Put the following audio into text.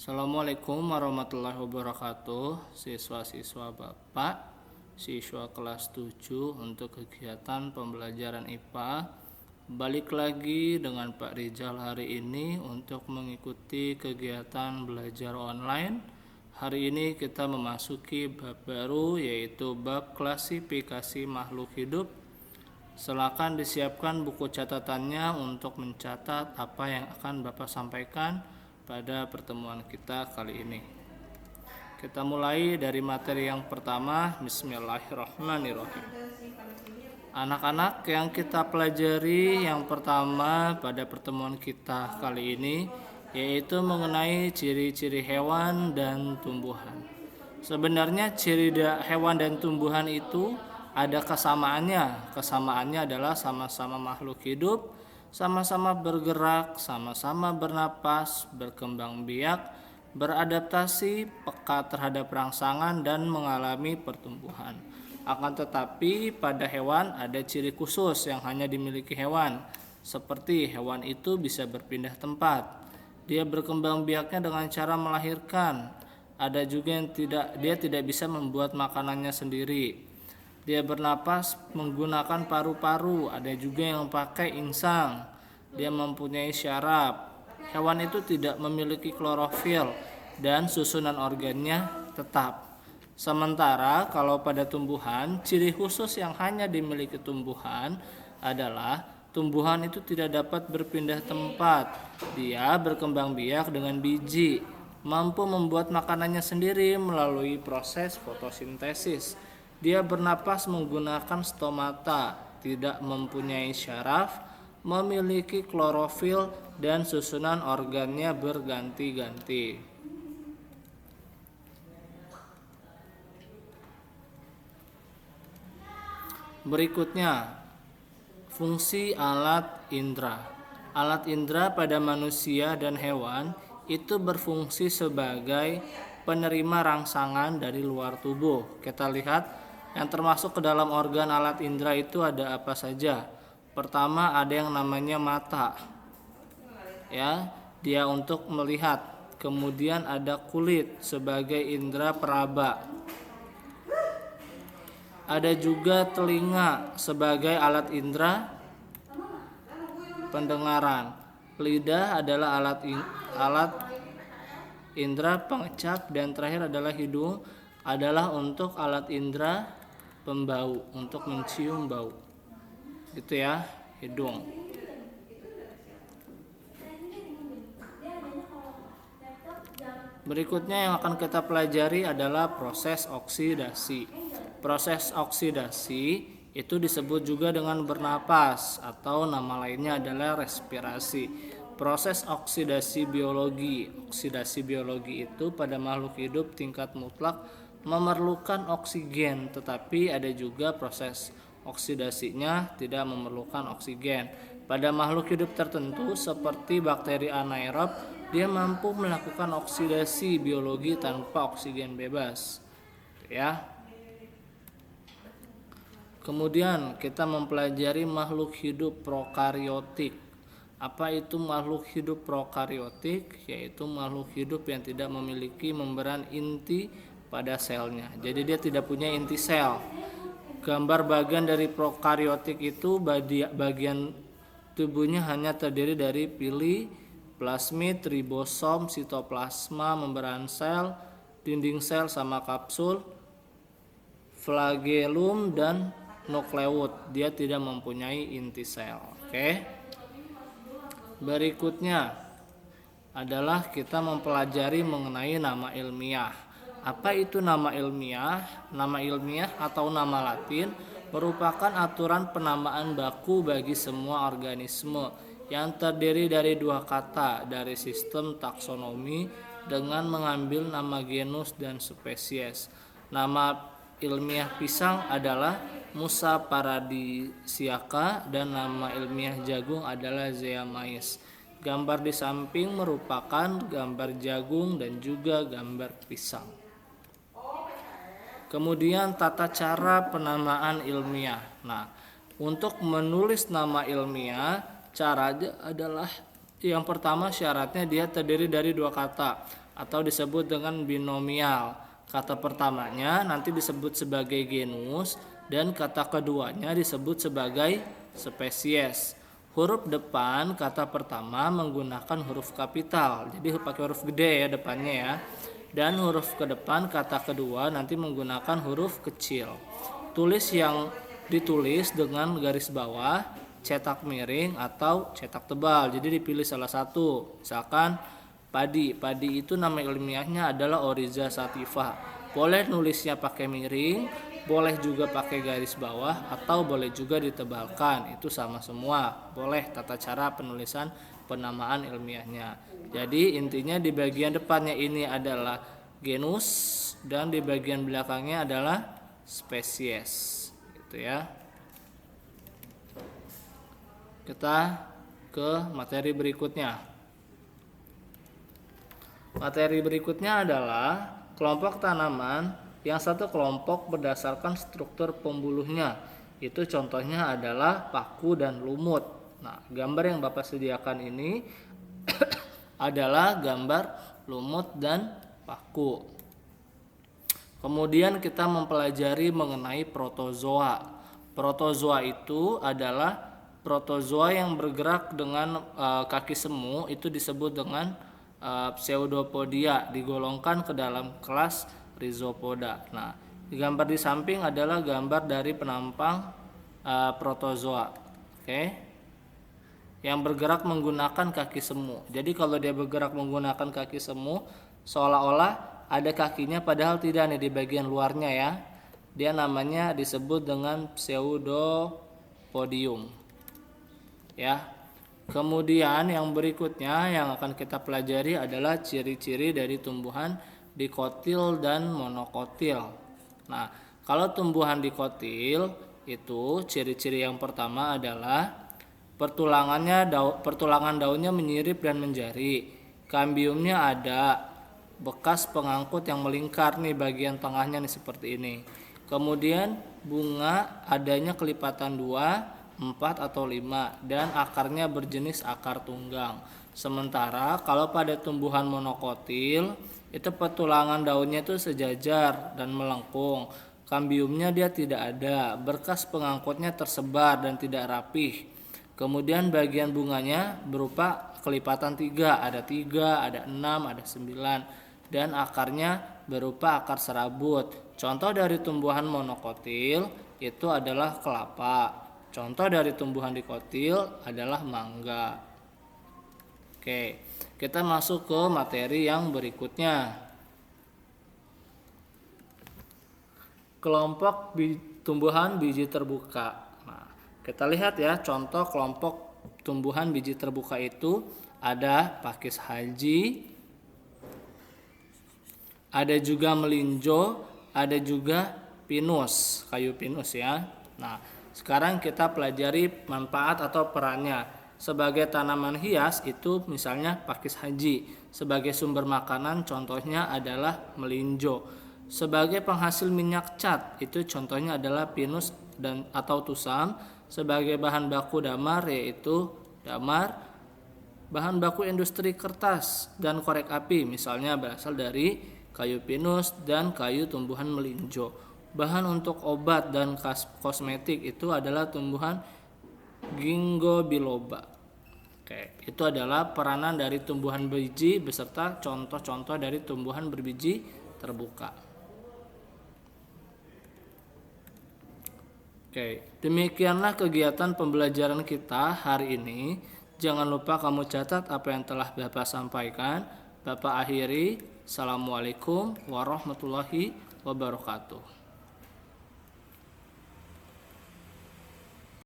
Assalamualaikum warahmatullahi wabarakatuh. Siswa-siswa Bapak, siswa kelas 7 untuk kegiatan pembelajaran IPA. Balik lagi dengan Pak Rizal hari ini untuk mengikuti kegiatan belajar online. Hari ini kita memasuki bab baru, yaitu bab klasifikasi makhluk hidup. Silakan disiapkan buku catatannya untuk mencatat apa yang akan Bapak sampaikan pada pertemuan kita kali ini. Kita mulai dari materi yang pertama. Bismillahirrahmanirrahim. Anak-anak, yang kita pelajari yang pertama pada pertemuan kita kali ini yaitu mengenai ciri-ciri hewan dan tumbuhan. Sebenarnya ciri hewan dan tumbuhan itu ada kesamaannya. Kesamaannya adalah sama-sama makhluk hidup, sama-sama bergerak, sama-sama bernapas, berkembang biak, beradaptasi, peka terhadap rangsangan, dan mengalami pertumbuhan. Akan tetapi pada hewan ada ciri khusus yang hanya dimiliki hewan. Seperti hewan itu bisa berpindah tempat. Dia berkembang biaknya dengan cara melahirkan. Ada juga yang dia tidak bisa membuat makanannya sendiri. Dia bernapas menggunakan paru-paru, ada juga yang pakai insang. Dia mempunyai syaraf. Hewan itu tidak memiliki klorofil dan susunan organnya tetap. Sementara kalau pada tumbuhan, ciri khusus yang hanya dimiliki tumbuhan adalah tumbuhan itu tidak dapat berpindah tempat. Dia berkembang biak dengan biji, mampu membuat makanannya sendiri melalui proses fotosintesis. Dia bernapas menggunakan stomata, tidak mempunyai syaraf, memiliki klorofil, dan susunan organnya berganti-ganti. Berikutnya, fungsi alat indera. Alat indera pada manusia dan hewan itu berfungsi sebagai penerima rangsangan dari luar tubuh. Kita lihat yang termasuk ke dalam organ alat indera itu ada apa saja. Pertama ada yang namanya mata, ya, dia untuk melihat. Kemudian ada kulit sebagai indera peraba. Ada juga telinga sebagai alat indera pendengaran. Lidah adalah alat indera pengecap, dan terakhir adalah hidung adalah untuk alat indera pembau, untuk mencium bau. Gitu ya, hidung. Berikutnya yang akan kita pelajari adalah proses oksidasi. Proses oksidasi itu disebut juga dengan bernapas, atau nama lainnya adalah respirasi. Proses oksidasi biologi. Oksidasi biologi itu pada makhluk hidup tingkat mutlak memerlukan oksigen, tetapi ada juga proses oksidasinya tidak memerlukan oksigen. Pada makhluk hidup tertentu seperti bakteri anaerob, dia mampu melakukan oksidasi biologi tanpa oksigen bebas. Ya. Kemudian kita mempelajari makhluk hidup prokariotik. Apa itu makhluk hidup prokariotik? Yaitu makhluk hidup yang tidak memiliki membran inti pada selnya. Jadi dia tidak punya inti sel. Gambar bagian dari prokariotik itu bagian tubuhnya hanya terdiri dari pili, plasmid, ribosom, sitoplasma, membran sel, dinding sel sama kapsul, flagellum, dan nukleus. Dia tidak mempunyai inti sel. Oke. Berikutnya adalah kita mempelajari mengenai nama ilmiah. Apa itu nama ilmiah? Nama ilmiah atau nama latin merupakan aturan penamaan baku bagi semua organisme yang terdiri dari dua kata dari sistem taksonomi dengan mengambil nama genus dan spesies. Nama ilmiah pisang adalah Musa paradisiaca dan nama ilmiah jagung adalah Zea mays. Gambar di samping merupakan gambar jagung dan juga gambar pisang. Kemudian tata cara penamaan ilmiah. Nah, untuk menulis nama ilmiah, caranya adalah yang pertama syaratnya dia terdiri dari dua kata. atau disebut dengan binomial. Kata pertamanya nanti disebut sebagai genus dan kata keduanya disebut sebagai spesies. Huruf depan kata pertama menggunakan huruf kapital, jadi pakai huruf gede ya depannya ya. Dan huruf ke depan kata kedua nanti menggunakan huruf kecil. Tulis yang ditulis dengan garis bawah, cetak miring atau cetak tebal. Jadi dipilih salah satu. Misalkan padi. Padi itu nama ilmiahnya adalah Oryza sativa. Boleh nulisnya pakai miring, boleh juga pakai garis bawah, atau boleh juga ditebalkan. Itu sama semua. Boleh tata cara penulisan penamaan ilmiahnya. Jadi intinya di bagian depannya ini adalah genus dan di bagian belakangnya adalah spesies. Gitu ya. Kita ke materi berikutnya. Materi berikutnya adalah kelompok tanaman yang satu kelompok berdasarkan struktur pembuluhnya. Itu contohnya adalah paku dan lumut. Nah, gambar yang Bapak sediakan ini adalah gambar lumut dan paku. Kemudian kita mempelajari mengenai protozoa. Protozoa itu adalah protozoa yang bergerak dengan kaki semu, itu disebut dengan pseudopodia, digolongkan ke dalam kelas rhizopoda. Nah, di gambar di samping adalah gambar dari penampang protozoa. Oke. Yang bergerak menggunakan kaki semu. Jadi kalau dia bergerak menggunakan kaki semu, seolah-olah ada kakinya padahal tidak nih di bagian luarnya ya. Dia namanya disebut dengan pseudopodium. Ya. Kemudian yang berikutnya yang akan kita pelajari adalah ciri-ciri dari tumbuhan dikotil dan monokotil. Nah, kalau tumbuhan dikotil itu ciri-ciri yang pertama adalah pertulangan daunnya menyirip dan menjari. Kambiumnya ada, bekas pengangkut yang melingkar nih bagian tengahnya nih seperti ini. Kemudian bunga adanya kelipatan 2, 4 atau 5 dan akarnya berjenis akar tunggang. Sementara kalau pada tumbuhan monokotil itu pertulangan daunnya itu sejajar dan melengkung. Kambiumnya dia tidak ada, berkas pengangkutnya tersebar dan tidak rapih. Kemudian bagian bunganya berupa kelipatan 3, ada 3, ada 6, ada 9. Dan akarnya berupa akar serabut. Contoh dari tumbuhan monokotil itu adalah kelapa. Contoh dari tumbuhan dikotil adalah mangga. Oke, kita masuk ke materi yang berikutnya. Kelompok tumbuhan biji terbuka. Nah, kita lihat ya contoh kelompok tumbuhan biji terbuka itu ada pakis haji, ada juga melinjo, ada juga pinus, kayu pinus ya. Nah, sekarang kita pelajari manfaat atau perannya. Sebagai tanaman hias itu misalnya pakis haji. Sebagai sumber makanan contohnya adalah melinjo. Sebagai penghasil minyak cat itu contohnya adalah pinus dan atau tusam. Sebagai bahan baku damar yaitu damar. Bahan baku industri kertas dan korek api misalnya berasal dari kayu pinus dan kayu tumbuhan melinjo. Bahan untuk obat dan kosmetik itu adalah tumbuhan ginkgo biloba. Oke, itu adalah peranan dari tumbuhan biji beserta contoh-contoh dari tumbuhan berbiji terbuka. Oke, demikianlah kegiatan pembelajaran kita hari ini. Jangan lupa kamu catat apa yang telah Bapak sampaikan. Bapak akhiri. Assalamualaikum warahmatullahi wabarakatuh.